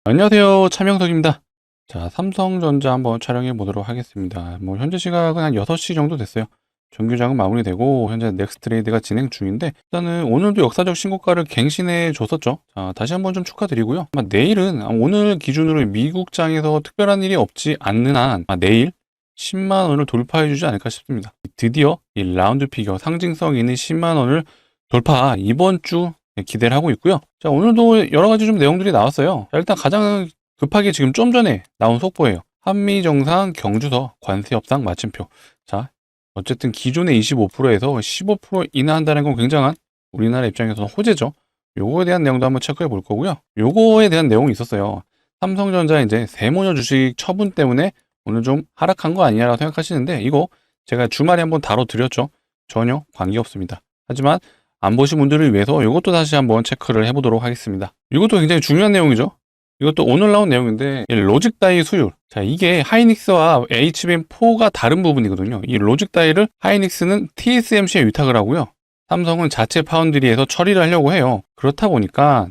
안녕하세요. 차명석입니다. 자, 삼성전자 한번 촬영해 보도록 하겠습니다. 현재 시각은 한 6시 정도 됐어요. 정규장은 마무리되고 현재 넥스트 트레이드가 진행 중인데, 일단은 오늘도 역사적 신고가를 갱신해 줬었죠. 자, 다시 한번 좀 축하드리고요. 아마 내일은 오늘 기준으로 미국장에서 특별한 일이 없지 않는 한 내일 10만 원을 돌파해 주지 않을까 싶습니다. 드디어 이 라운드 피겨 상징성 있는 10만 원을 돌파, 이번 주 기대를 하고 있고요. 자, 오늘도 여러 가지 좀 내용들이 나왔어요. 자, 일단 가장 급하게 지금 좀 전에 나온 속보예요. 한미 정상 경주서 관세 협상 마침표. 자, 어쨌든 기존의 25%에서 15% 인하한다는 건 굉장한 우리나라 입장에서는 호재죠. 요거에 대한 내용도 한번 체크해 볼 거고요. 요거에 대한 내용이 있었어요. 삼성전자 이제 세모녀 주식 처분 때문에 오늘 좀 하락한 거 아니냐라고 생각하시는데, 이거 제가 주말에 한번 다뤄드렸죠. 전혀 관계없습니다. 하지만 안 보신 분들을 위해서 이것도 다시 한번 체크를 해보도록 하겠습니다. 이것도 굉장히 중요한 내용이죠. 이것도 오늘 나온 내용인데, 로직 다이 수율. 자, 이게 하이닉스와 HBM4가 다른 부분이거든요. 이 로직 다이를 하이닉스는 TSMC에 위탁을 하고요. 삼성은 자체 파운드리에서 처리를 하려고 해요. 그렇다 보니까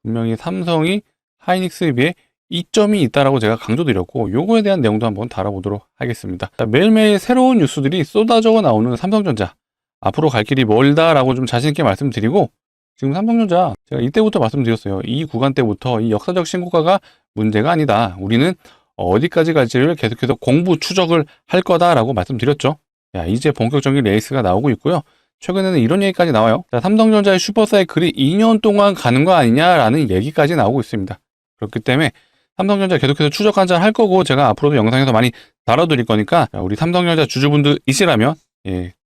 분명히 삼성이 하이닉스에 비해 이점이 있다라고 제가 강조드렸고, 요거에 대한 내용도 한번 다뤄보도록 하겠습니다. 자, 매일매일 새로운 뉴스들이 쏟아져 나오는 삼성전자. 앞으로 갈 길이 멀다라고 좀 자신있게 말씀드리고, 지금 삼성전자 제가 이때부터 말씀드렸어요. 이 구간 때부터 이 역사적 신고가가 문제가 아니다. 우리는 어디까지 갈지를 계속해서 공부 추적을 할 거다라고 말씀드렸죠. 야, 이제 본격적인 레이스가 나오고 있고요. 최근에는 이런 얘기까지 나와요. 자, 삼성전자의 슈퍼사이클이 2년 동안 가는 거 아니냐라는 얘기까지 나오고 있습니다. 그렇기 때문에 삼성전자 계속해서 추적 관찰 할 거고, 제가 앞으로도 영상에서 많이 다뤄드릴 거니까, 우리 삼성전자 주주분들이시라면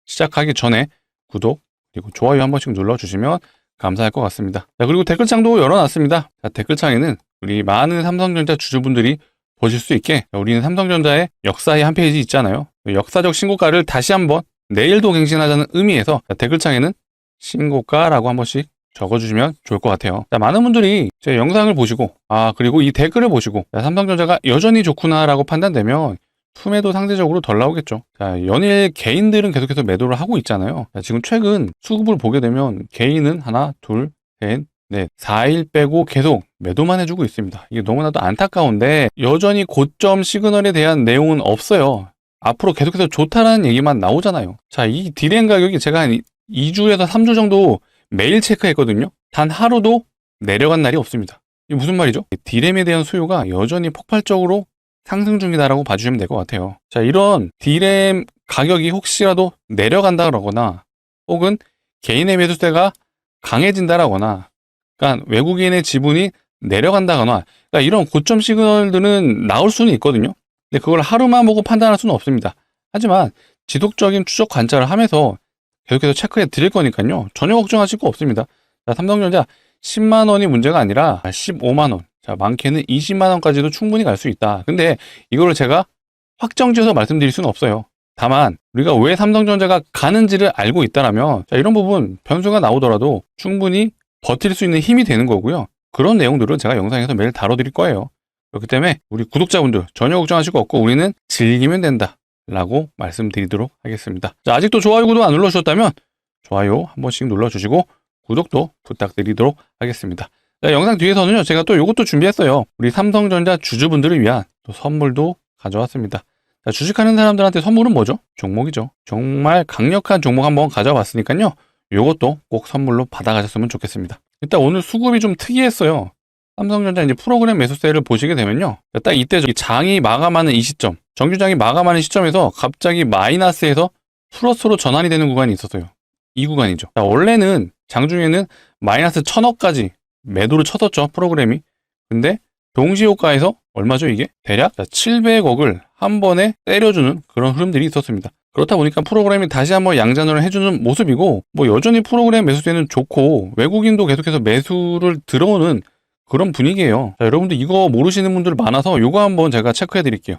시작하기 전에 구독 그리고 좋아요 한 번씩 눌러주시면 감사할 것 같습니다. 자, 그리고 댓글창도 열어놨습니다. 자, 댓글창에는 우리 많은 삼성전자 주주분들이 보실 수 있게, 우리는 삼성전자의 역사의 한 페이지 있잖아요. 역사적 신고가를 다시 한번 내일도 갱신하자는 의미에서 댓글창에는 신고가라고 한 번씩 적어주시면 좋을 것 같아요. 자, 많은 분들이 제 영상을 보시고, 그리고 이 댓글을 보시고, 삼성전자가 여전히 좋구나라고 판단되면 품에도 상대적으로 덜 나오겠죠. 자, 연일 개인들은 계속해서 매도를 하고 있잖아요. 자, 지금 최근 수급을 보게 되면 개인은 하나, 둘, 셋, 넷, 4일 빼고 계속 매도만 해주고 있습니다. 이게 너무나도 안타까운데, 여전히 고점 시그널에 대한 내용은 없어요. 앞으로 계속해서 좋다라는 얘기만 나오잖아요. 자, 이 디램 가격이 제가 한 2주에서 3주 정도 매일 체크했거든요. 단 하루도 내려간 날이 없습니다. 이게 무슨 말이죠? 디램에 대한 수요가 여전히 폭발적으로 상승 중이다라고 봐주시면 될 것 같아요. 자, 이런 디램 가격이 혹시라도 내려간다 그러거나, 혹은 개인의 매수세가 강해진다라거나, 그러니까 외국인의 지분이 내려간다거나, 그러니까 이런 고점 시그널들은 나올 수는 있거든요. 근데 그걸 하루만 보고 판단할 수는 없습니다. 하지만 지속적인 추적 관찰을 하면서 계속해서 체크해 드릴 거니까요. 전혀 걱정하실 거 없습니다. 자, 삼성전자 10만 원이 문제가 아니라 15만 원. 자, 많게는 20만 원까지도 충분히 갈 수 있다. 근데 이거를 제가 확정지어서 말씀드릴 수는 없어요. 다만 우리가 왜 삼성전자가 가는지를 알고 있다라면, 자, 이런 부분 변수가 나오더라도 충분히 버틸 수 있는 힘이 되는 거고요. 그런 내용들은 제가 영상에서 매일 다뤄드릴 거예요. 그렇기 때문에 우리 구독자분들 전혀 걱정하실 거 없고, 우리는 즐기면 된다 라고 말씀드리도록 하겠습니다. 자, 아직도 좋아요, 구독 안 눌러주셨다면 좋아요 한 번씩 눌러주시고 구독도 부탁드리도록 하겠습니다. 자, 영상 뒤에서는요, 제가 또 이것도 준비했어요. 우리 삼성전자 주주분들을 위한 또 선물도 가져왔습니다. 자, 주식하는 사람들한테 선물은 뭐죠? 종목이죠. 정말 강력한 종목 한번 가져왔으니까요, 이것도 꼭 선물로 받아가셨으면 좋겠습니다. 일단 오늘 수급이 좀 특이했어요. 삼성전자 이제 프로그램 매수세를 보시게 되면요, 딱 이때 장이 마감하는 이 시점, 정규장이 마감하는 시점에서 갑자기 마이너스에서 플러스로 전환이 되는 구간이 있었어요. 이 구간이죠. 자, 원래는 장중에는 마이너스 1000억까지 매도를 쳤었죠, 프로그램이. 근데 동시효과에서 얼마죠, 이게? 대략 700억을 한 번에 때려주는 그런 흐름들이 있었습니다. 그렇다 보니까 프로그램이 다시 한번 양잔을 해주는 모습이고, 여전히 프로그램 매수세는 좋고 외국인도 계속해서 매수를 들어오는 그런 분위기예요. 자, 여러분들 이거 모르시는 분들 많아서 이거 한번 제가 체크해 드릴게요.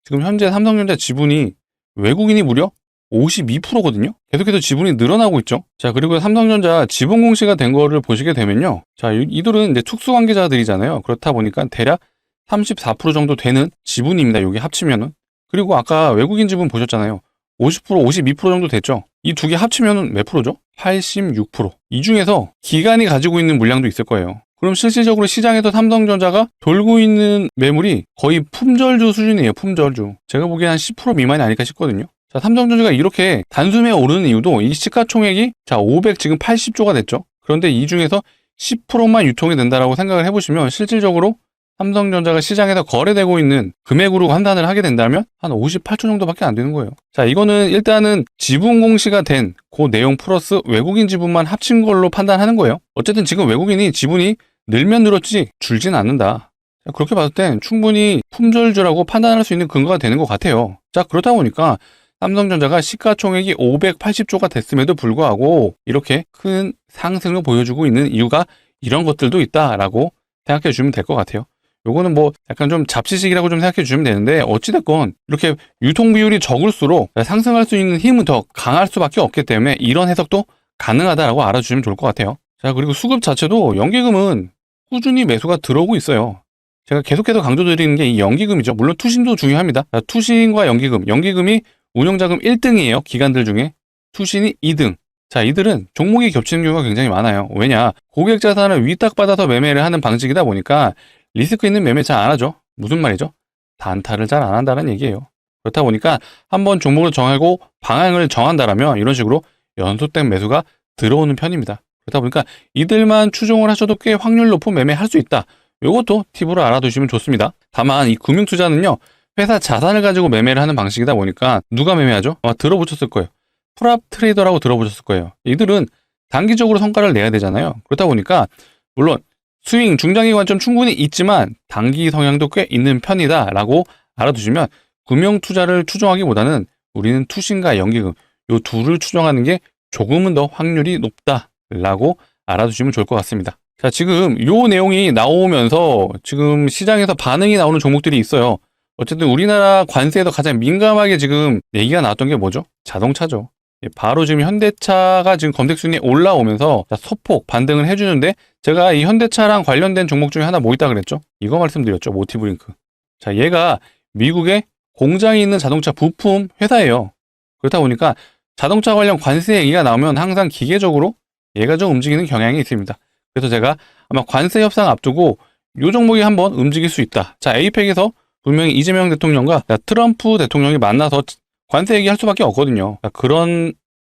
지금 현재 삼성전자 지분이 외국인이 무려 52%거든요. 계속해서 지분이 늘어나고 있죠. 자, 그리고 삼성전자 지분 공시가 된 거를 보시게 되면요, 자, 이들은 이제 특수 관계자들이잖아요. 그렇다 보니까 대략 34% 정도 되는 지분입니다. 여기 합치면은. 그리고 아까 외국인 지분 보셨잖아요. 50%, 52% 정도 됐죠. 이 두 개 합치면은 몇 프로죠? 86%. 이 중에서 기관이 가지고 있는 물량도 있을 거예요. 그럼 실질적으로 시장에서 삼성전자가 돌고 있는 매물이 거의 품절주 수준이에요. 품절주. 제가 보기엔 한 10% 미만이 아닐까 싶거든요. 자, 삼성전자가 이렇게 단숨에 오르는 이유도 이 시가총액이 자, 500 지금 80조가 됐죠. 그런데 이 중에서 10%만 유통이 된다라고 생각을 해보시면 실질적으로 삼성전자가 시장에서 거래되고 있는 금액으로 환산을 하게 된다면 한 58조 정도밖에 안 되는 거예요. 자, 이거는 일단은 지분 공시가 된 그 내용 플러스 외국인 지분만 합친 걸로 판단하는 거예요. 어쨌든 지금 외국인이 지분이 늘면 늘었지 줄진 않는다. 자, 그렇게 봤을 땐 충분히 품절주라고 판단할 수 있는 근거가 되는 것 같아요. 자, 그렇다 보니까 삼성전자가 시가총액이 580조가 됐음에도 불구하고 이렇게 큰 상승을 보여주고 있는 이유가 이런 것들도 있다라고 생각해 주면 될 것 같아요. 요거는 뭐 약간 좀 잡지식이라고 좀 생각해 주시면 되는데 어찌됐건 이렇게 유통 비율이 적을수록 상승할 수 있는 힘은 더 강할 수밖에 없기 때문에 이런 해석도 가능하다라고 알아주시면 좋을 것 같아요. 자, 그리고 수급 자체도 연기금은 꾸준히 매수가 들어오고 있어요. 제가 계속해서 강조드리는 게 이 연기금이죠. 물론 투신도 중요합니다. 자, 투신과 연기금, 연기금이 운용자금 1등이에요. 기관들 중에. 투신이 2등. 자, 이들은 종목이 겹치는 경우가 굉장히 많아요. 왜냐? 고객 자산을 위탁받아서 매매를 하는 방식이다 보니까 리스크 있는 매매 잘 안 하죠. 무슨 말이죠? 단타를 잘 안 한다는 얘기예요. 그렇다 보니까 한번 종목을 정하고 방향을 정한다라면 이런 식으로 연속된 매수가 들어오는 편입니다. 그렇다 보니까 이들만 추종을 하셔도 꽤 확률 높은 매매할 수 있다. 이것도 팁으로 알아두시면 좋습니다. 다만 이 금융투자는요. 회사 자산을 가지고 매매를 하는 방식이다 보니까 누가 매매하죠? 아마 들어보셨을 거예요. 프랍 트레이더라고 들어보셨을 거예요. 이들은 단기적으로 성과를 내야 되잖아요. 그렇다 보니까 물론 스윙, 중장기 관점 충분히 있지만 단기 성향도 꽤 있는 편이다라고 알아두시면 금융투자를 추종하기보다는 우리는 투신과 연기금 이 둘을 추종하는 게 조금은 더 확률이 높다라고 알아두시면 좋을 것 같습니다. 자, 지금 이 내용이 나오면서 지금 시장에서 반응이 나오는 종목들이 있어요. 어쨌든 우리나라 관세에서 가장 민감하게 지금 얘기가 나왔던 게 뭐죠? 자동차죠. 바로 지금 현대차가 지금 검색순위에 올라오면서 소폭 반등을 해주는데 제가 이 현대차랑 관련된 종목 중에 하나 뭐 있다 그랬죠? 이거 말씀드렸죠. 모티브링크. 자, 얘가 미국에 공장이 있는 자동차 부품 회사예요. 그렇다 보니까 자동차 관련 관세 얘기가 나오면 항상 기계적으로 얘가 좀 움직이는 경향이 있습니다. 그래서 제가 아마 관세 협상 앞두고 이 종목이 한번 움직일 수 있다. 자, 에이펙에서 분명히 이재명 대통령과 트럼프 대통령이 만나서 관세 얘기할 수밖에 없거든요. 그런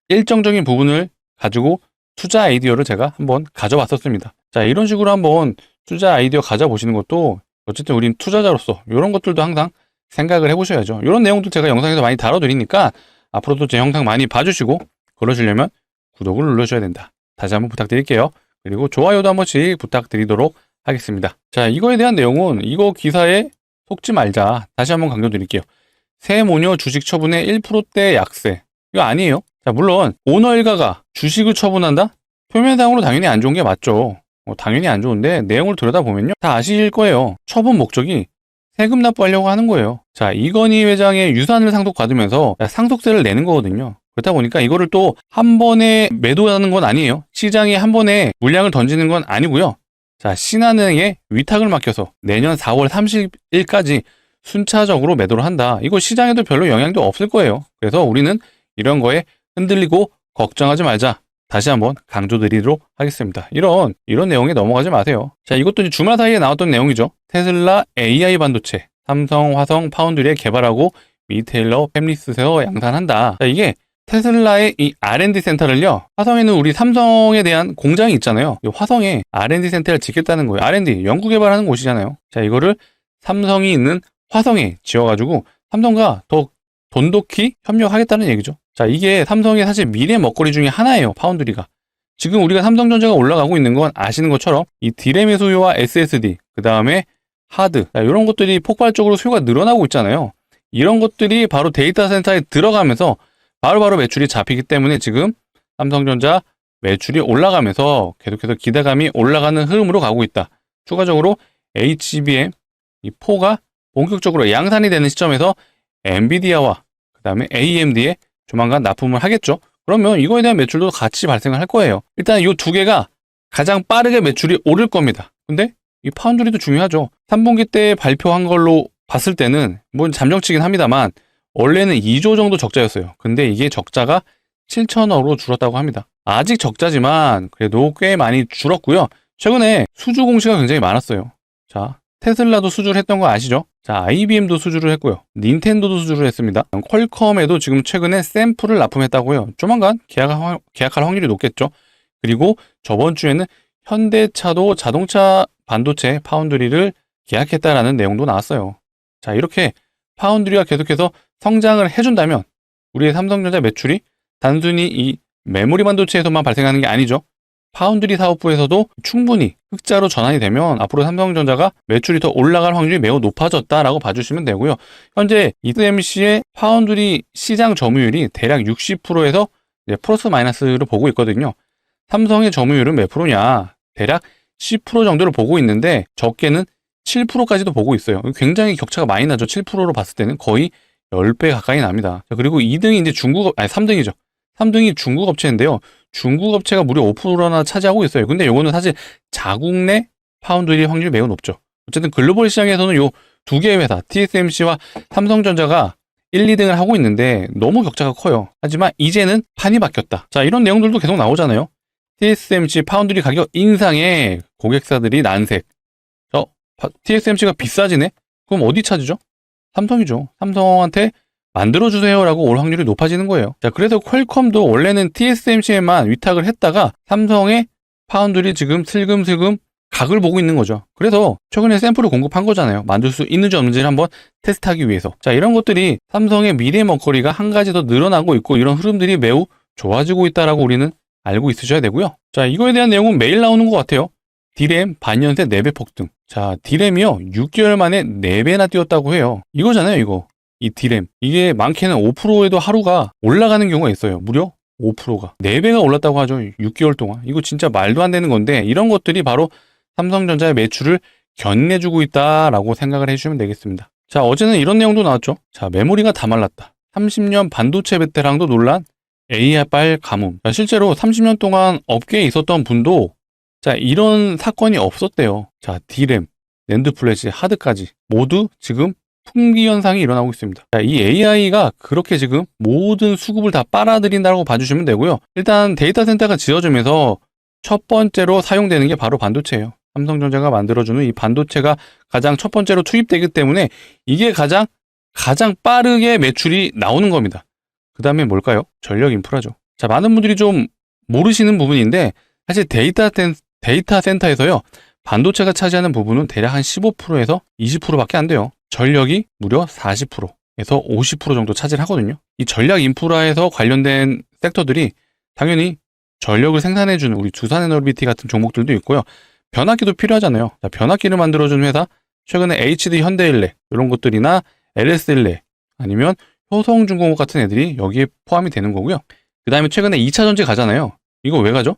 일정적인 부분을 가지고 투자 아이디어를 제가 한번 가져봤었습니다. 자, 이런 식으로 한번 투자 아이디어 가져보시는 것도 어쨌든 우린 투자자로서 이런 것들도 항상 생각을 해보셔야죠. 이런 내용도 제가 영상에서 많이 다뤄드리니까 앞으로도 제 영상 많이 봐주시고 그러시려면 구독을 눌러주셔야 된다. 다시 한번 부탁드릴게요. 그리고 좋아요도 한 번씩 부탁드리도록 하겠습니다. 자, 이거에 대한 내용은 이거 기사에 속지 말자. 다시 한번 강조드릴게요. 세모녀 주식 처분의 1%대 약세. 이거 아니에요. 자, 물론 오너 일가가 주식을 처분한다? 표면상으로 당연히 안 좋은 게 맞죠. 당연히 안 좋은데 내용을 들여다보면요. 다 아실 거예요. 처분 목적이 세금 납부하려고 하는 거예요. 자, 이건희 회장의 유산을 상속받으면서 상속세를 내는 거거든요. 그렇다 보니까 이거를 또 한 번에 매도하는 건 아니에요. 시장에 한 번에 물량을 던지는 건 아니고요. 자, 신한은행에 위탁을 맡겨서 내년 4월 30일까지 순차적으로 매도를 한다. 이거 시장에도 별로 영향도 없을 거예요. 그래서 우리는 이런 거에 흔들리고 걱정하지 말자. 다시 한번 강조드리도록 하겠습니다. 이런 내용에 넘어가지 마세요. 자, 이것도 주말 사이에 나왔던 내용이죠. 테슬라 AI 반도체, 삼성, 화성, 파운드리에 개발하고 리테일러 팹리스에서 양산한다. 자, 이게 테슬라의 이 R&D 센터를요. 화성에는 우리 삼성에 대한 공장이 있잖아요. 이 화성에 R&D 센터를 짓겠다는 거예요. R&D, 연구개발하는 곳이잖아요. 자, 이거를 삼성이 있는 화성에 지어가지고 삼성과 더 돈독히 협력하겠다는 얘기죠. 자, 이게 삼성의 사실 미래 먹거리 중에 하나예요. 파운드리가. 지금 우리가 삼성전자가 올라가고 있는 건 아시는 것처럼 이 디램의 수요와 SSD, 그 다음에 하드, 이런 것들이 폭발적으로 수요가 늘어나고 있잖아요. 이런 것들이 바로 데이터 센터에 들어가면서 바로바로 매출이 잡히기 때문에 지금 삼성전자 매출이 올라가면서 계속해서 기대감이 올라가는 흐름으로 가고 있다. 추가적으로 HBM, 이 4가 본격적으로 양산이 되는 시점에서 엔비디아와 그 다음에 AMD에 조만간 납품을 하겠죠. 그러면 이거에 대한 매출도 같이 발생을 할 거예요. 일단 이 두 개가 가장 빠르게 매출이 오를 겁니다. 근데 이 파운드리도 중요하죠. 3분기 때 발표한 걸로 봤을 때는 뭐 잠정치긴 합니다만 원래는 2조 정도 적자였어요. 근데 이게 적자가 7천억으로 줄었다고 합니다. 아직 적자지만 그래도 꽤 많이 줄었고요. 최근에 수주 공시가 굉장히 많았어요. 자, 테슬라도 수주를 했던 거 아시죠? 자, IBM도 수주를 했고요. 닌텐도도 수주를 했습니다. 퀄컴에도 지금 최근에 샘플을 납품했다고요. 조만간 계약할 확률이 높겠죠. 그리고 저번 주에는 현대차도 자동차 반도체 파운드리를 계약했다라는 내용도 나왔어요. 자, 이렇게 파운드리가 계속해서 성장을 해준다면 우리의 삼성전자 매출이 단순히 이 메모리 반도체에서만 발생하는 게 아니죠. 파운드리 사업부에서도 충분히 흑자로 전환이 되면 앞으로 삼성전자가 매출이 더 올라갈 확률이 매우 높아졌다라고 봐주시면 되고요. 현재 TSMC의 파운드리 시장 점유율이 대략 60%에서 플러스 마이너스를 보고 있거든요. 삼성의 점유율은 몇 프로냐? 대략 10% 정도를 보고 있는데 적게는 7%까지도 보고 있어요. 굉장히 격차가 많이 나죠. 7%로 봤을 때는 거의 10배 가까이 납니다. 그리고 2등이 이제 3등이죠. 3등이 중국 업체인데요. 중국 업체가 무려 5%나 차지하고 있어요. 근데 요거는 사실 자국 내 파운드리 확률이 매우 높죠. 어쨌든 글로벌 시장에서는 요 두 개의 회사, TSMC와 삼성전자가 1, 2등을 하고 있는데 너무 격차가 커요. 하지만 이제는 판이 바뀌었다. 자, 이런 내용들도 계속 나오잖아요. TSMC 파운드리 가격 인상에 고객사들이 난색. TSMC가 비싸지네? 그럼 어디 차지죠? 삼성이죠. 삼성한테 만들어주세요라고 올 확률이 높아지는 거예요. 자, 그래서 퀄컴도 원래는 TSMC에만 위탁을 했다가 삼성의 파운드리 지금 슬금슬금 각을 보고 있는 거죠. 그래서 최근에 샘플을 공급한 거잖아요. 만들 수 있는지 없는지를 한번 테스트하기 위해서. 자, 이런 것들이 삼성의 미래 먹거리가 한 가지 더 늘어나고 있고 이런 흐름들이 매우 좋아지고 있다라고 우리는 알고 있으셔야 되고요. 자, 이거에 대한 내용은 매일 나오는 것 같아요. D램 반년새 4배 폭등. 자, D램이요 6개월 만에 4배나 뛰었다고 해요. 이거잖아요, 이거. 이 D램. 이게 많게는 5%에도 하루가 올라가는 경우가 있어요. 무려 5%가. 4배가 올랐다고 하죠. 6개월 동안. 이거 진짜 말도 안 되는 건데 이런 것들이 바로 삼성전자의 매출을 견인해주고 있다라고 생각을 해주시면 되겠습니다. 자, 어제는 이런 내용도 나왔죠. 자, 메모리가 다 말랐다. 30년 반도체 베테랑도 논란, AR 가뭄. 자, 실제로 30년 동안 업계에 있었던 분도 자, 이런 사건이 없었대요. 자, D램, 낸드 플래시, 하드까지 모두 지금 풍기 현상이 일어나고 있습니다. 자, 이 AI가 그렇게 지금 모든 수급을 다 빨아들인다고 봐주시면 되고요. 일단 데이터 센터가 지어지면서 첫 번째로 사용되는 게 바로 반도체예요. 삼성전자가 만들어주는 이 반도체가 가장 첫 번째로 투입되기 때문에 이게 가장 빠르게 매출이 나오는 겁니다. 그 다음에 뭘까요? 전력 인프라죠. 자, 많은 분들이 좀 모르시는 부분인데 사실 데이터 센터에서요, 반도체가 차지하는 부분은 대략 한 15%에서 20%밖에 안 돼요. 전력이 무려 40%에서 50% 정도 차지를 하거든요. 이 전략 인프라에서 관련된 섹터들이 당연히 전력을 생산해주는 우리 두산에너비티 같은 종목들도 있고요. 변압기도 필요하잖아요. 자, 변압기를 만들어주는 회사, 최근에 HD 현대일렉 이런 것들이나 LS일렉 아니면 효성중공업 같은 애들이 여기에 포함이 되는 거고요. 그 다음에 최근에 2차 전지 가잖아요. 이거 왜 가죠?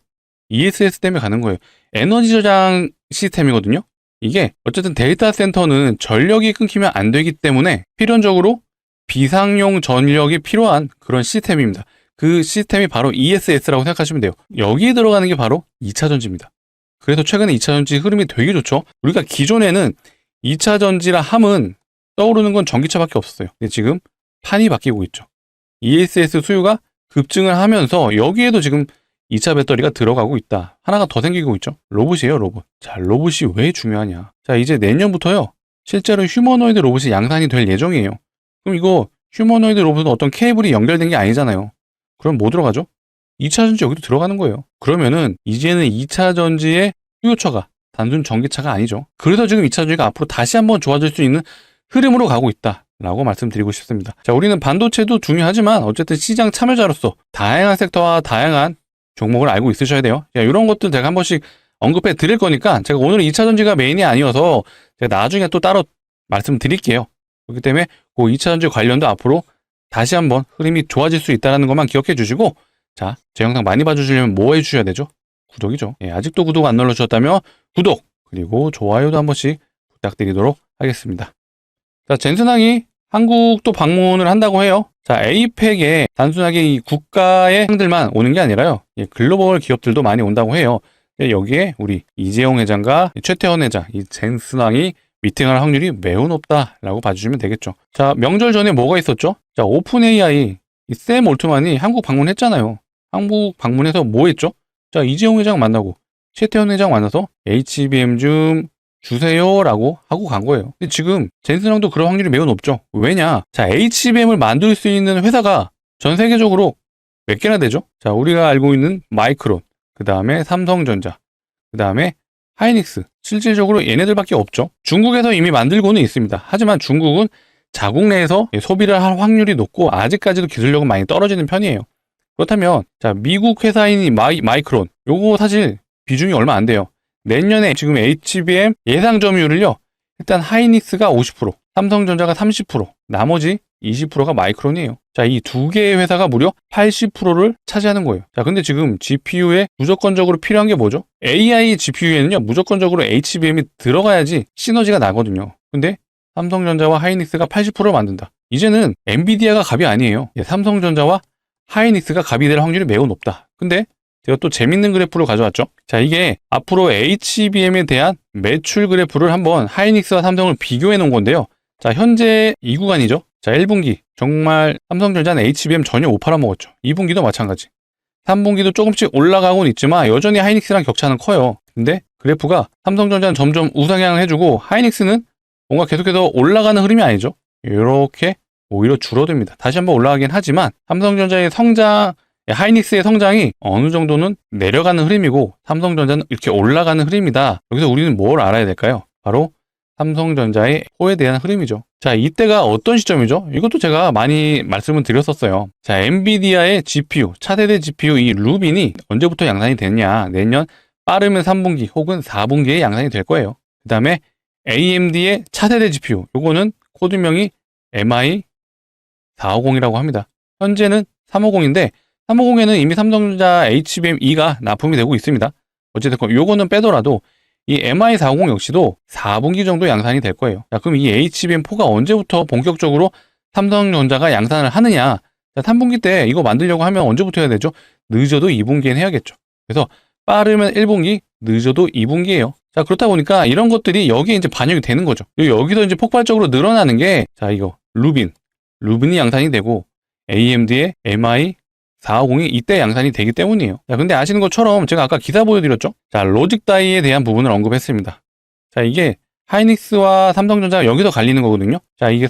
ESS 때문에 가는 거예요. 에너지 저장 시스템이거든요. 이게 어쨌든 데이터 센터는 전력이 끊기면 안 되기 때문에 필연적으로 비상용 전력이 필요한 그런 시스템입니다. 그 시스템이 바로 ESS라고 생각하시면 돼요. 여기에 들어가는 게 바로 2차 전지입니다. 그래서 최근에 2차 전지 흐름이 되게 좋죠. 우리가 기존에는 2차 전지라 함은 떠오르는 건 전기차밖에 없었어요. 근데 지금 판이 바뀌고 있죠. ESS 수요가 급증을 하면서 여기에도 지금 2차 배터리가 들어가고 있다. 하나가 더 생기고 있죠. 로봇이에요, 로봇. 자, 로봇이 왜 중요하냐. 자, 이제 내년부터요, 실제로 휴머노이드 로봇이 양산이 될 예정이에요. 그럼 이거 휴머노이드 로봇은 어떤 케이블이 연결된 게 아니잖아요. 그럼 뭐 들어가죠? 2차 전지 여기도 들어가는 거예요. 그러면은 이제는 2차 전지의 수요처가 단순 전기차가 아니죠. 그래서 지금 2차 전지가 앞으로 다시 한번 좋아질 수 있는 흐름으로 가고 있다라고 말씀드리고 싶습니다. 자, 우리는 반도체도 중요하지만 어쨌든 시장 참여자로서 다양한 섹터와 다양한 종목을 알고 있으셔야 돼요. 자, 이런 것들 제가 한 번씩 언급해 드릴 거니까 제가 오늘은 2차 전지가 메인이 아니어서 제가 나중에 또 따로 말씀드릴게요. 그렇기 때문에 그 2차 전지 관련도 앞으로 다시 한번 흐름이 좋아질 수 있다는 것만 기억해 주시고, 자, 제 영상 많이 봐주시려면 뭐 해주셔야 되죠? 구독이죠. 예, 아직도 구독 안 눌러주셨다면 구독, 그리고 좋아요도 한 번씩 부탁드리도록 하겠습니다. 자, 젠슨항이 한국도 방문을 한다고 해요. 자, 에이펙에 단순하게 이 국가의 상들만 오는 게 아니라요, 예, 글로벌 기업들도 많이 온다고 해요. 예, 여기에 우리 이재용 회장과 최태원 회장, 이 젠슨항이 미팅할 확률이 매우 높다라고 봐주시면 되겠죠. 자, 명절 전에 뭐가 있었죠? 자, 오픈 AI, 이 샘 올트만이 한국 방문했잖아요. 한국 방문해서 뭐 했죠? 자, 이재용 회장 만나고 최태원 회장 만나서 HBM 좀 주세요라고 하고 간 거예요. 근데 지금 젠슨왕도 그럴 확률이 매우 높죠. 왜냐? 자, HBM을 만들 수 있는 회사가 전 세계적으로 몇 개나 되죠? 자, 우리가 알고 있는 마이크론, 그 다음에 삼성전자, 그 다음에 하이닉스. 실질적으로 얘네들밖에 없죠. 중국에서 이미 만들고는 있습니다. 하지만 중국은 자국 내에서 소비를 할 확률이 높고 아직까지도 기술력은 많이 떨어지는 편이에요. 그렇다면 자, 미국 회사인 마이크론, 요거 사실 비중이 얼마 안 돼요. 내년에 지금 HBM 예상 점유율을요, 일단 하이닉스가 50%, 삼성전자가 30%, 나머지 20%가 마이크론이에요. 자, 이 두 개의 회사가 무려 80%를 차지하는 거예요. 자, 근데 지금 GPU에 무조건적으로 필요한 게 뭐죠? AI GPU에는요, 무조건적으로 HBM이 들어가야지 시너지가 나거든요. 근데 삼성전자와 하이닉스가 80%를 만든다. 이제는 엔비디아가 갑이 아니에요. 삼성전자와 하이닉스가 갑이 될 확률이 매우 높다. 근데 제가 또 재밌는 그래프를 가져왔죠. 자, 이게 앞으로 HBM에 대한 매출 그래프를 한번 하이닉스와 삼성을 비교해 놓은 건데요. 자, 현재 이 구간이죠. 자, 1분기 정말 삼성전자는 HBM 전혀 못 팔아먹었죠. 2분기도 마찬가지. 3분기도 조금씩 올라가고는 있지만 여전히 하이닉스랑 격차는 커요. 근데 그래프가 삼성전자는 점점 우상향을 해주고 하이닉스는 뭔가 계속해서 올라가는 흐름이 아니죠. 이렇게 오히려 줄어듭니다. 다시 한번 올라가긴 하지만 삼성전자의 성장, 하이닉스의 성장이 어느 정도는 내려가는 흐름이고 삼성전자는 이렇게 올라가는 흐름이다. 여기서 우리는 뭘 알아야 될까요? 바로 삼성전자의 포에 대한 흐름이죠. 자, 이때가 어떤 시점이죠? 이것도 제가 많이 말씀을 드렸었어요. 자, 엔비디아의 GPU, 차세대 GPU 이 루빈이 언제부터 양산이 됐냐? 내년 빠르면 3분기 혹은 4분기에 양산이 될 거예요. 그 다음에 AMD의 차세대 GPU, 요거는 코드명이 MI450이라고 합니다. 현재는 350인데 350에는 이미 삼성전자 HBM2가 납품이 되고 있습니다. 어쨌든 요거는 빼더라도 이 MI450 역시도 4분기 정도 양산이 될 거예요. 자, 그럼 이 HBM4가 언제부터 본격적으로 삼성전자가 양산을 하느냐? 자, 3분기 때 이거 만들려고 하면 언제부터 해야 되죠? 늦어도 2분기엔 해야겠죠. 그래서 빠르면 1분기, 늦어도 2분기예요. 자, 그렇다 보니까 이런 것들이 여기에 이제 반영이 되는 거죠. 여기서 이제 폭발적으로 늘어나는 게, 자, 이거 루빈이 양산이 되고 AMD의 MI450이 이때 양산이 되기 때문이에요. 자, 근데 아시는 것처럼 제가 아까 기사 보여드렸죠? 자, 로직 다이에 대한 부분을 언급했습니다. 자, 이게 하이닉스와 삼성전자가 여기서 갈리는 거거든요. 자, 이게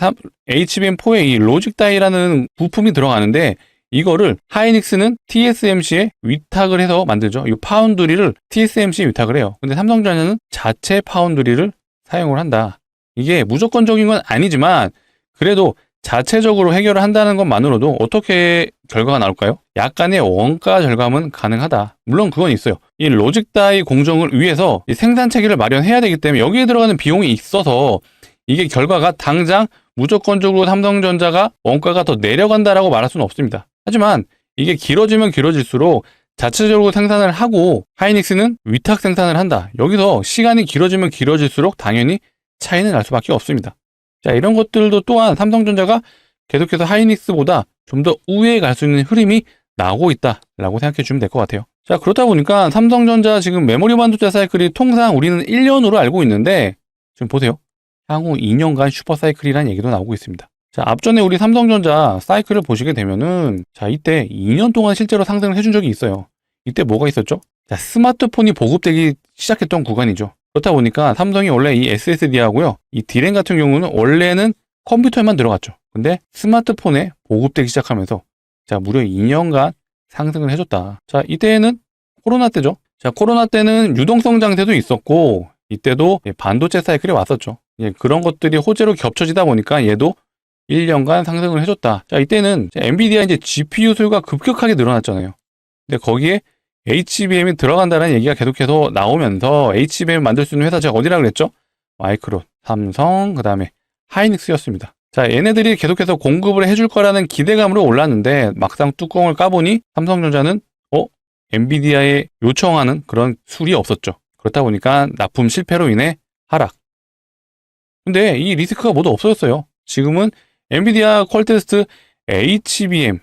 HBM4에 이 로직 다이라는 부품이 들어가는데 이거를 하이닉스는 TSMC에 위탁을 해서 만들죠. 이 파운드리를 TSMC에 위탁을 해요. 근데 삼성전자는 자체 파운드리를 사용을 한다. 이게 무조건적인 건 아니지만 그래도 자체적으로 해결을 한다는 것만으로도 어떻게 결과가 나올까요? 약간의 원가 절감은 가능하다. 물론 그건 있어요. 이 로직 다이 공정을 위해서 이 생산 체계를 마련해야 되기 때문에 여기에 들어가는 비용이 있어서 이게 결과가 당장 무조건적으로 삼성전자가 원가가 더 내려간다라고 말할 수는 없습니다. 하지만 이게 길어지면 길어질수록 자체적으로 생산을 하고 하이닉스는 위탁 생산을 한다. 여기서 시간이 길어지면 길어질수록 당연히 차이는 날 수밖에 없습니다. 자, 이런 것들도 또한 삼성전자가 계속해서 하이닉스보다 좀 더 우회에 갈 수 있는 흐름이 나오고 있다라고 생각해 주면 될 것 같아요. 자, 그렇다 보니까 삼성전자 지금 메모리 반도체 사이클이 통상 우리는 1년으로 알고 있는데 지금 보세요. 향후 2년간 슈퍼 사이클이라는 얘기도 나오고 있습니다. 자, 앞전에 우리 삼성전자 사이클을 보시게 되면은 자, 이때 2년 동안 실제로 상승을 해준 적이 있어요. 이때 뭐가 있었죠? 자, 스마트폰이 보급되기 시작했던 구간이죠. 그렇다 보니까 삼성이 원래 이 SSD하고요, 이 D램 같은 경우는 원래는 컴퓨터에만 들어갔죠. 근데 스마트폰에 보급되기 시작하면서 자, 무려 2년간 상승을 해줬다. 자, 이때는 코로나 때죠. 자, 코로나 때는 유동성 장세도 있었고 이때도 반도체 사이클이 왔었죠. 그런 것들이 호재로 겹쳐지다 보니까 얘도 1년간 상승을 해줬다. 자, 이때는 엔비디아 이제 GPU 소유가 급격하게 늘어났잖아요. 근데 거기에 HBM이 들어간다는 얘기가 계속해서 나오면서 HBM 만들 수 있는 회사 제가 어디라 그랬죠? 마이크론, 삼성, 그 다음에 하이닉스였습니다. 자, 얘네들이 계속해서 공급을 해줄 거라는 기대감으로 올랐는데 막상 뚜껑을 까보니 삼성전자는 엔비디아에 요청하는 그런 술이 없었죠. 그렇다 보니까 납품 실패로 인해 하락. 근데 이 리스크가 모두 없어졌어요. 지금은 엔비디아 퀄테스트 HBM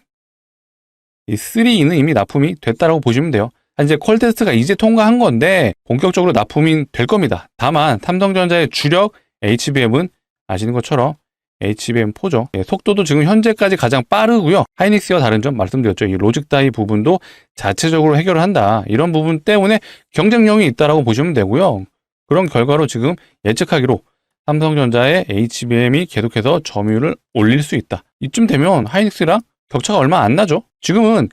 이 3는 이미 납품이 됐다라고 보시면 돼요. 이제 퀄테스트가 이제 통과한 건데 본격적으로 납품이 될 겁니다. 다만 삼성전자의 주력 HBM은 아시는 것처럼 HBM4죠. 속도도 지금 현재까지 가장 빠르고요. 하이닉스와 다른 점 말씀드렸죠. 이 로직 다이 부분도 자체적으로 해결을 한다. 이런 부분 때문에 경쟁력이 있다라고 보시면 되고요. 그런 결과로 지금 예측하기로 삼성전자의 HBM이 계속해서 점유율을 올릴 수 있다. 이쯤 되면 하이닉스랑 격차가 얼마 안 나죠. 지금은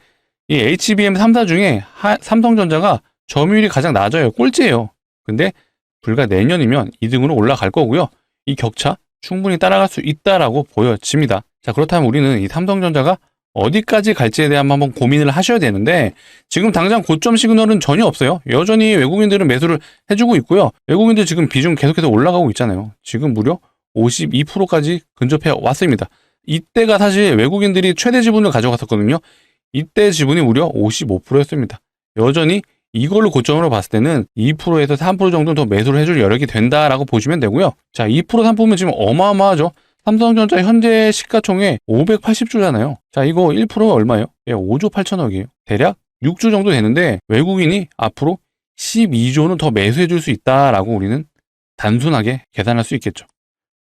이 HBM 3사 중에 삼성전자가 점유율이 가장 낮아요. 꼴찌예요. 근데 불과 내년이면 2등으로 올라갈 거고요. 이 격차 충분히 따라갈 수 있다라고 보여집니다. 자, 그렇다면 우리는 이 삼성전자가 어디까지 갈지에 대한 한번 고민을 하셔야 되는데 지금 당장 고점 시그널은 전혀 없어요. 여전히 외국인들은 매수를 해주고 있고요. 외국인들 지금 비중 계속해서 올라가고 있잖아요. 지금 무려 52%까지 근접해 왔습니다. 이때가 사실 외국인들이 최대 지분을 가져갔었거든요. 이때 지분이 무려 55%였습니다. 여전히 이걸로 고점으로 봤을 때는 2%에서 3% 정도 더 매수를 해줄 여력이 된다라고 보시면 되고요. 자, 2% 3%면 지금 어마어마하죠. 삼성전자 현재 시가총액 580주잖아요. 자, 이거 1%가 얼마예요? 5조 8천억이에요. 대략 6조 정도 되는데 외국인이 앞으로 12조는 더 매수해 줄 수 있다라고 우리는 단순하게 계산할 수 있겠죠.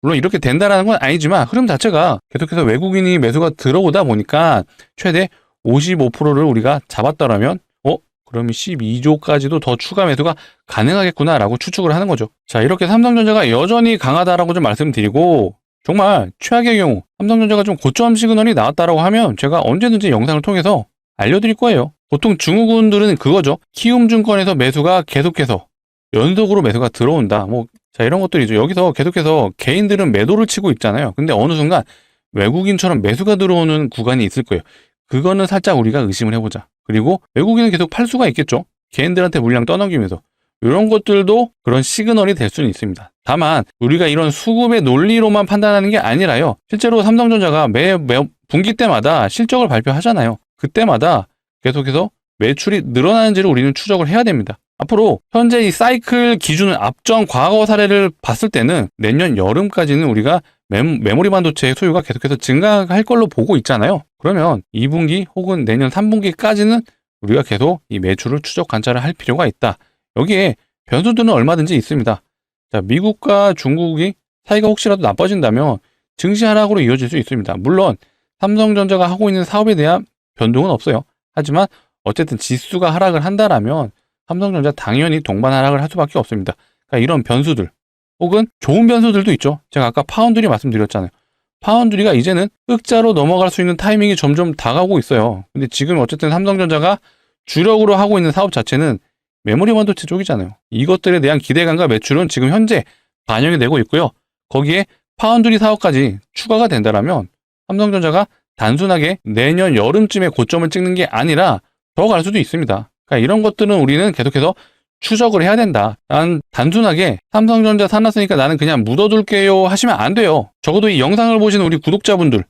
물론 이렇게 된다라는 건 아니지만 흐름 자체가 계속해서 외국인이 매수가 들어오다 보니까 최대 55%를 우리가 잡았더라면 그러면 12조까지도 더 추가 매수가 가능하겠구나라고 추측을 하는 거죠. 자, 이렇게 삼성전자가 여전히 강하다라고 좀 말씀드리고 정말 최악의 경우 삼성전자가 좀 고점 시그널이 나왔다라고 하면 제가 언제든지 영상을 통해서 알려드릴 거예요. 보통 증후군들은 그거죠. 키움증권에서 매수가 계속해서 연속으로 매수가 들어온다. 자, 이런 것들이죠. 여기서 계속해서 개인들은 매도를 치고 있잖아요. 근데 어느 순간 외국인처럼 매수가 들어오는 구간이 있을 거예요. 그거는 살짝 우리가 의심을 해보자. 그리고 외국인은 계속 팔 수가 있겠죠. 개인들한테 물량 떠넘기면서. 이런 것들도 그런 시그널이 될 수는 있습니다. 다만 우리가 이런 수급의 논리로만 판단하는 게 아니라요. 실제로 삼성전자가 매 분기 때마다 실적을 발표하잖아요. 그때마다 계속해서 매출이 늘어나는지를 우리는 추적을 해야 됩니다. 앞으로 현재 이 사이클 기준은 앞전 과거 사례를 봤을 때는 내년 여름까지는 우리가 메모리 반도체의 소유가 계속해서 증가할 걸로 보고 있잖아요. 그러면 2분기 혹은 내년 3분기까지는 우리가 계속 이 매출을 추적 관찰을 할 필요가 있다. 여기에 변수들은 얼마든지 있습니다. 자, 미국과 중국이 사이가 혹시라도 나빠진다면 증시 하락으로 이어질 수 있습니다. 물론 삼성전자가 하고 있는 사업에 대한 변동은 없어요. 하지만 어쨌든 지수가 하락을 한다라면 삼성전자 당연히 동반 하락을 할 수밖에 없습니다. 그러니까 이런 변수들 혹은 좋은 변수들도 있죠. 제가 아까 파운드리 말씀드렸잖아요. 파운드리가 이제는 흑자로 넘어갈 수 있는 타이밍이 점점 다가오고 있어요. 근데 지금 어쨌든 삼성전자가 주력으로 하고 있는 사업 자체는 메모리 반도체 쪽이잖아요. 이것들에 대한 기대감과 매출은 지금 현재 반영이 되고 있고요. 거기에 파운드리 사업까지 추가가 된다면 삼성전자가 단순하게 내년 여름쯤에 고점을 찍는 게 아니라 더 갈 수도 있습니다. 그러니까 이런 것들은 우리는 계속해서 추적을 해야 된다. 난 단순하게 삼성전자 사놨으니까 나는 그냥 묻어둘게요 하시면 안 돼요. 적어도 이 영상을 보시는 우리 구독자분들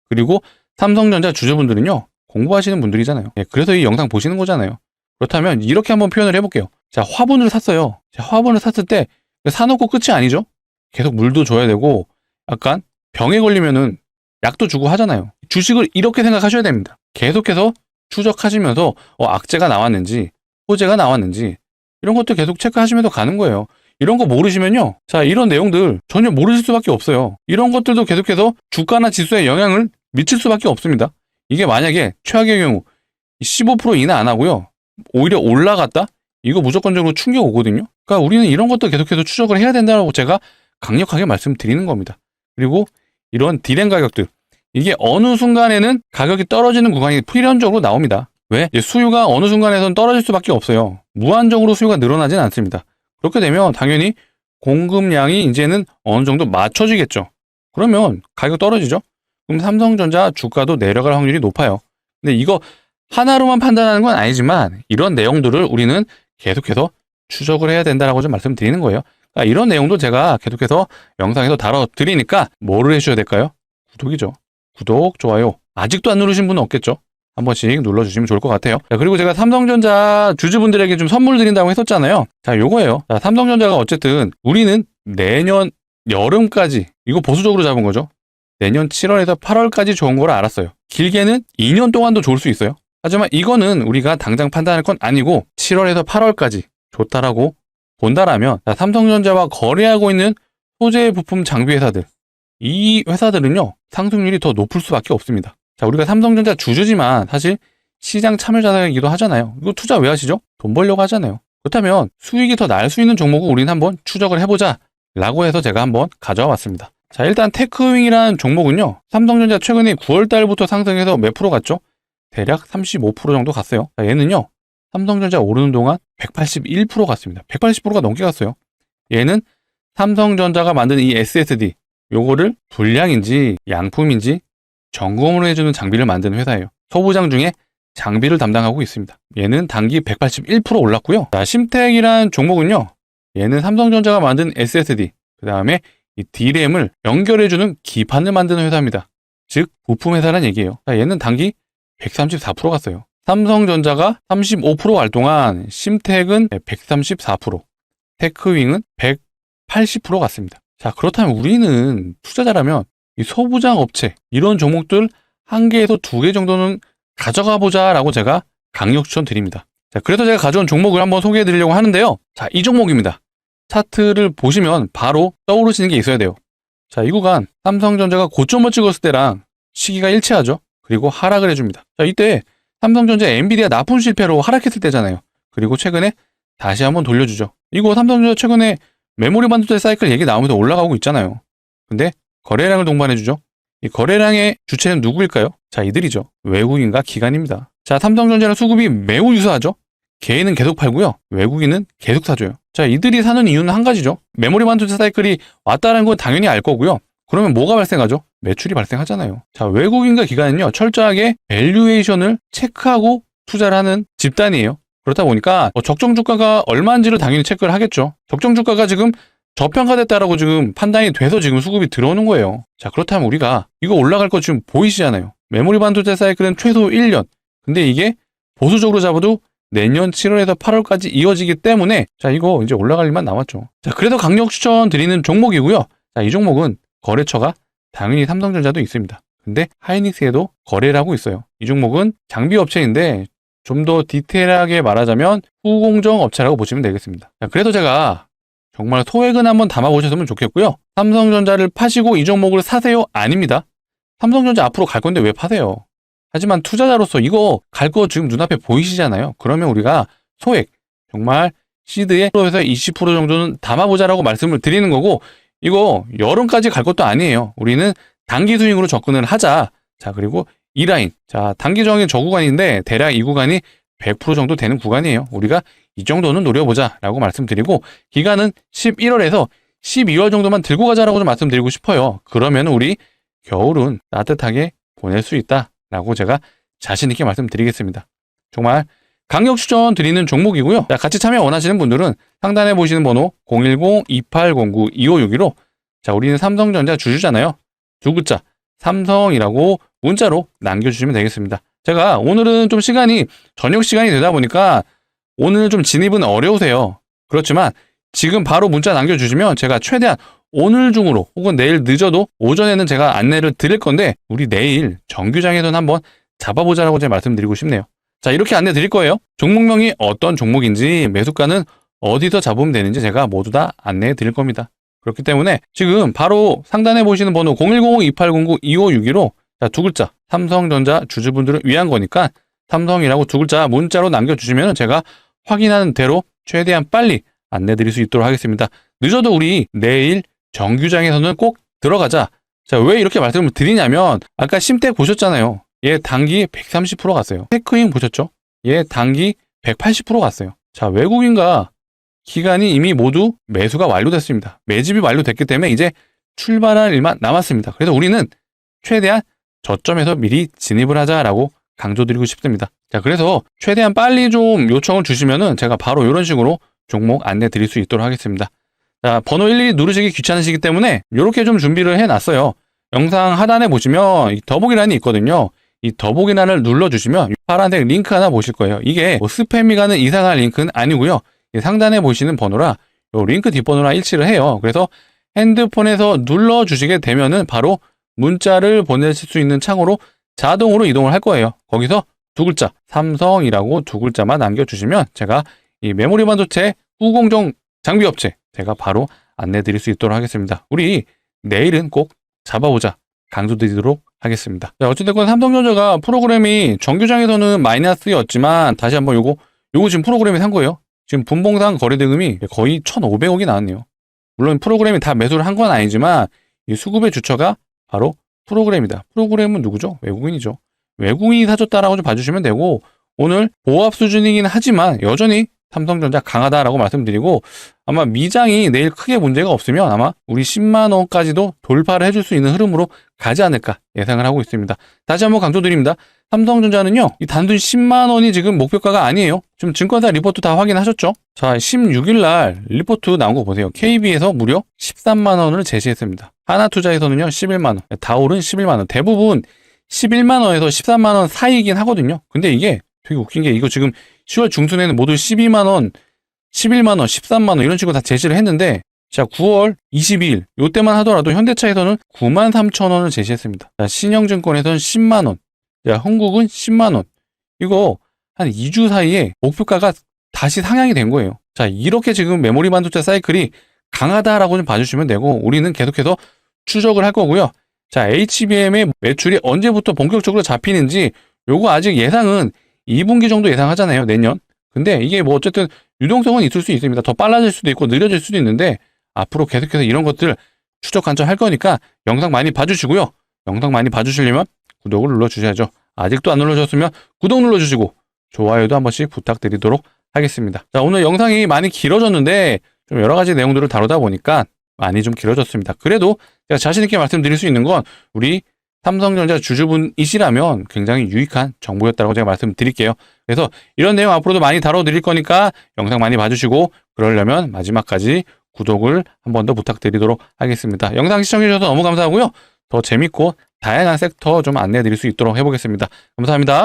그리고 삼성전자 주주분들은요. 공부하시는 분들이잖아요. 그래서 이 영상 보시는 거잖아요. 그렇다면 이렇게 한번 표현을 해볼게요. 자, 화분을 샀어요. 자, 화분을 샀을 때 사놓고 끝이 아니죠. 계속 물도 줘야 되고 약간 병에 걸리면은 약도 주고 하잖아요. 주식을 이렇게 생각하셔야 됩니다. 계속해서 추적하시면서 악재가 나왔는지 호재가 나왔는지 이런 것들 계속 체크하시면서 가는 거예요. 이런 거 모르시면요. 자, 이런 내용들 전혀 모르실 수밖에 없어요. 이런 것들도 계속해서 주가나 지수에 영향을 미칠 수밖에 없습니다. 이게 만약에 최악의 경우 15% 이나 안 하고요. 오히려 올라갔다? 이거 무조건적으로 충격 오거든요. 그러니까 우리는 이런 것도 계속해서 추적을 해야 된다고 제가 강력하게 말씀드리는 겁니다. 그리고 이런 디램 가격들 이게 어느 순간에는 가격이 떨어지는 구간이 필연적으로 나옵니다. 왜? 수요가 어느 순간에선 떨어질 수밖에 없어요. 무한적으로 수요가 늘어나진 않습니다. 그렇게 되면 당연히 공급량이 이제는 어느 정도 맞춰지겠죠. 그러면 가격 떨어지죠? 그럼 삼성전자 주가도 내려갈 확률이 높아요. 근데 이거 하나로만 판단하는 건 아니지만 이런 내용들을 우리는 계속해서 추적을 해야 된다라고 좀 말씀드리는 거예요. 그러니까 이런 내용도 제가 계속해서 영상에서 다뤄드리니까 뭐를 해주셔야 될까요? 구독이죠. 구독, 좋아요. 아직도 안 누르신 분은 없겠죠? 한 번씩 눌러주시면 좋을 것 같아요. 자, 그리고 제가 삼성전자 주주분들에게 좀 선물 드린다고 했었잖아요. 자, 요거예요. 자, 삼성전자가 어쨌든 우리는 내년 여름까지 이거 보수적으로 잡은 거죠. 내년 7월에서 8월까지 좋은 걸 알았어요. 길게는 2년 동안도 좋을 수 있어요. 하지만 이거는 우리가 당장 판단할 건 아니고 7월에서 8월까지 좋다라고 본다라면 삼성전자와 거래하고 있는 소재 부품 장비 회사들 이 회사들은요, 상승률이 더 높을 수밖에 없습니다. 자, 우리가 삼성전자 주주지만 사실 시장 참여자이기도 하잖아요. 이거 투자 왜 하시죠? 돈 벌려고 하잖아요. 그렇다면 수익이 더 날 수 있는 종목을 우리는 한번 추적을 해보자 라고 해서 제가 한번 가져와 봤습니다. 자, 일단 테크윙이라는 종목은요, 삼성전자 최근에 9월 달부터 상승해서 몇 프로 갔죠? 대략 35% 정도 갔어요. 자, 얘는요, 삼성전자 오르는 동안 181% 갔습니다. 180%가 넘게 갔어요. 얘는 삼성전자가 만든 이 SSD, 요거를 불량인지 양품인지 점검을 해주는 장비를 만드는 회사예요. 소부장 중에 장비를 담당하고 있습니다. 얘는 단기 181% 올랐고요. 자, 심텍이라는 종목은요, 얘는 삼성전자가 만든 SSD, 그 다음에 이 D램을 연결해주는 기판을 만드는 회사입니다. 즉, 부품 회사란 얘기예요. 자, 얘는 단기 134% 갔어요. 삼성전자가 35% 갈 동안 심텍은 134%, 테크윙은 180% 갔습니다. 자, 그렇다면 우리는 투자자라면 이 소부장 업체, 이런 종목들 한 개에서 두 개 정도는 가져가 보자라고 제가 강력 추천드립니다. 자, 그래서 제가 가져온 종목을 한번 소개해 드리려고 하는데요. 자, 이 종목입니다. 차트를 보시면 바로 떠오르시는 게 있어야 돼요. 자, 이 구간 삼성전자가 고점을 찍었을 때랑 시기가 일치하죠. 그리고 하락을 해줍니다. 자, 이때 삼성전자 엔비디아 납품 실패로 하락했을 때잖아요. 그리고 최근에 다시 한번 돌려주죠. 이거 삼성전자 최근에 메모리 반도체 사이클 얘기 나오면서 올라가고 있잖아요. 근데 거래량을 동반해주죠. 이 거래량의 주체는 누구일까요? 자, 이들이죠. 외국인과 기관입니다. 자, 삼성전자는 수급이 매우 유사하죠. 개인은 계속 팔고요. 외국인은 계속 사줘요. 자, 이들이 사는 이유는 한 가지죠. 메모리 반도체 사이클이 왔다는 건 당연히 알 거고요. 그러면 뭐가 발생하죠? 매출이 발생하잖아요. 자, 외국인과 기관은요, 철저하게 밸류에이션을 체크하고 투자를 하는 집단이에요. 그렇다 보니까 적정 주가가 얼마인지를 당연히 체크를 하겠죠. 적정 주가가 지금 저평가됐다라고 지금 판단이 돼서 지금 수급이 들어오는 거예요. 자, 그렇다면 우리가 이거 올라갈 거 지금 보이시잖아요. 메모리 반도체 사이클은 최소 1년. 근데 이게 보수적으로 잡아도 내년 7월에서 8월까지 이어지기 때문에, 자, 이거 이제 올라갈 일만 남았죠. 자, 그래서 강력 추천드리는 종목이고요. 자, 이 종목은 거래처가 당연히 삼성전자도 있습니다. 근데 하이닉스에도 거래를 하고 있어요. 이 종목은 장비 업체인데 좀 더 디테일하게 말하자면 후공정 업체라고 보시면 되겠습니다. 자, 그래서 제가 정말 소액은 한번 담아보셨으면 좋겠고요. 삼성전자를 파시고 이 종목을 사세요? 아닙니다. 삼성전자 앞으로 갈 건데 왜 파세요? 하지만 투자자로서 이거 갈 거 지금 눈앞에 보이시잖아요. 그러면 우리가 소액, 정말 시드에 10%에서 20% 정도는 담아보자라고 말씀을 드리는 거고, 이거 여름까지 갈 것도 아니에요. 우리는 단기 스윙으로 접근을 하자. 자, 그리고 이 라인. 자, 단기적인 저 구간인데 대략 이 구간이 100% 정도 되는 구간이에요. 우리가 이 정도는 노려보자라고 말씀드리고, 기간은 11월에서 12월 정도만 들고 가자라고 좀 말씀드리고 싶어요. 그러면 우리 겨울은 따뜻하게 보낼 수 있다라고 제가 자신 있게 말씀드리겠습니다. 정말 강력 추천드리는 종목이고요. 자, 같이 참여 원하시는 분들은 상단에 보시는 번호 010-2809-2561로, 자, 우리는 삼성전자 주주잖아요. 두 글자 삼성이라고 문자로 남겨주시면 되겠습니다. 제가 오늘은 좀 시간이 저녁 시간이 되다 보니까 오늘 좀 진입은 어려우세요. 그렇지만 지금 바로 문자 남겨주시면 제가 최대한 오늘 중으로 혹은 내일 늦어도 오전에는 제가 안내를 드릴 건데, 우리 내일 정규장에서는 한번 잡아보자라고 제가 말씀드리고 싶네요. 자, 이렇게 안내 드릴 거예요. 종목명이 어떤 종목인지, 매수가는 어디서 잡으면 되는지 제가 모두 다 안내해 드릴 겁니다. 그렇기 때문에 지금 바로 상단에 보시는 번호 010-2809-2561로, 자, 두 글자 삼성전자 주주분들을 위한 거니까 삼성이라고 두 글자 문자로 남겨주시면 제가 확인하는 대로 최대한 빨리 안내 드릴 수 있도록 하겠습니다. 늦어도 우리 내일 정규장에서는 꼭 들어가자. 자, 왜 이렇게 말씀을 드리냐면, 아까 심텍 보셨잖아요. 얘 단기 130% 갔어요. 테크윙 보셨죠? 얘 단기 180% 갔어요. 자, 외국인과 기관이 이미 모두 매수가 완료됐습니다. 매집이 완료됐기 때문에 이제 출발할 일만 남았습니다. 그래서 우리는 최대한 저점에서 미리 진입을 하자라고 강조드리고 싶습니다. 자, 그래서 최대한 빨리 좀 요청을 주시면은 제가 바로 이런 식으로 종목 안내 드릴 수 있도록 하겠습니다. 자, 번호 일일이 누르시기 귀찮으시기 때문에 이렇게 좀 준비를 해놨어요. 영상 하단에 보시면 이 더보기란이 있거든요. 이 더보기란을 눌러주시면 파란색 링크 하나 보실 거예요. 이게 뭐 스팸이 가는 이상한 링크는 아니고요. 상단에 보시는 번호라 요 링크 뒷번호랑 일치를 해요. 그래서 핸드폰에서 눌러주시게 되면은 바로 문자를 보내실 수 있는 창으로 자동으로 이동을 할 거예요. 거기서 두 글자 삼성이라고 두 글자만 남겨주시면 제가 이 메모리 반도체 후공정 장비 업체 제가 바로 안내 드릴 수 있도록 하겠습니다. 우리 내일은 꼭 잡아보자 강조드리도록 하겠습니다. 자, 어쨌든 삼성전자가 프로그램이 정규장에서는 마이너스였지만 다시 한번 요거 지금 프로그램이 산 거예요. 지금 분봉상 거래대금이 거의 1,500억이 나왔네요. 물론 프로그램이 다 매수를 한 건 아니지만 이 수급의 주처가 바로 프로그램이다. 프로그램은 누구죠? 외국인이죠. 외국인이 사줬다라고 좀 봐주시면 되고, 오늘 보합 수준이긴 하지만 여전히 삼성전자 강하다라고 말씀드리고, 아마 미장이 내일 크게 문제가 없으면 아마 우리 10만 원까지도 돌파를 해줄 수 있는 흐름으로 가지 않을까 예상을 하고 있습니다. 다시 한번 강조드립니다. 삼성전자는요, 이 단순 10만 원이 지금 목표가가 아니에요. 지금 증권사 리포트 다 확인하셨죠? 자, 16일 날 리포트 나온 거 보세요. KB에서 무려 13만 원을 제시했습니다. 하나투자에서는요, 11만 원. 다올은 11만 원. 대부분 11만 원에서 13만 원 사이이긴 하거든요. 근데 이게 되게 웃긴 게 이거 지금 10월 중순에는 모두 12만 원, 11만 원, 13만 원 이런 식으로 다 제시를 했는데, 자, 9월 22일 요때만 하더라도 현대차에서는 9만 3천 원을 제시했습니다. 자, 신영증권에서는 10만 원, 자, 흥국은 10만 원. 이거 한 2주 사이에 목표가가 다시 상향이 된 거예요. 자, 이렇게 지금 메모리 반도체 사이클이 강하다라고 좀 봐주시면 되고, 우리는 계속해서 추적을 할 거고요. 자, HBM의 매출이 언제부터 본격적으로 잡히는지 요거 아직 예상은 2분기 정도 예상하잖아요, 내년. 근데 이게 뭐 어쨌든 유동성은 있을 수 있습니다. 더 빨라질 수도 있고 느려질 수도 있는데 앞으로 계속해서 이런 것들 추적 관찰할 거니까 영상 많이 봐주시고요. 영상 많이 봐주시려면 구독을 눌러주셔야죠. 아직도 안 눌러주셨으면 구독 눌러주시고 좋아요도 한 번씩 부탁드리도록 하겠습니다. 자, 오늘 영상이 많이 길어졌는데 좀 여러 가지 내용들을 다루다 보니까 많이 좀 길어졌습니다. 그래도 제가 자신있게 말씀드릴 수 있는 건 우리 삼성전자 주주분이시라면 굉장히 유익한 정보였다고 제가 말씀드릴게요. 그래서 이런 내용 앞으로도 많이 다뤄드릴 거니까 영상 많이 봐주시고 그러려면 마지막까지 구독을 한 번 더 부탁드리도록 하겠습니다. 영상 시청해주셔서 너무 감사하고요. 더 재밌고 다양한 섹터 좀 안내해드릴 수 있도록 해보겠습니다. 감사합니다.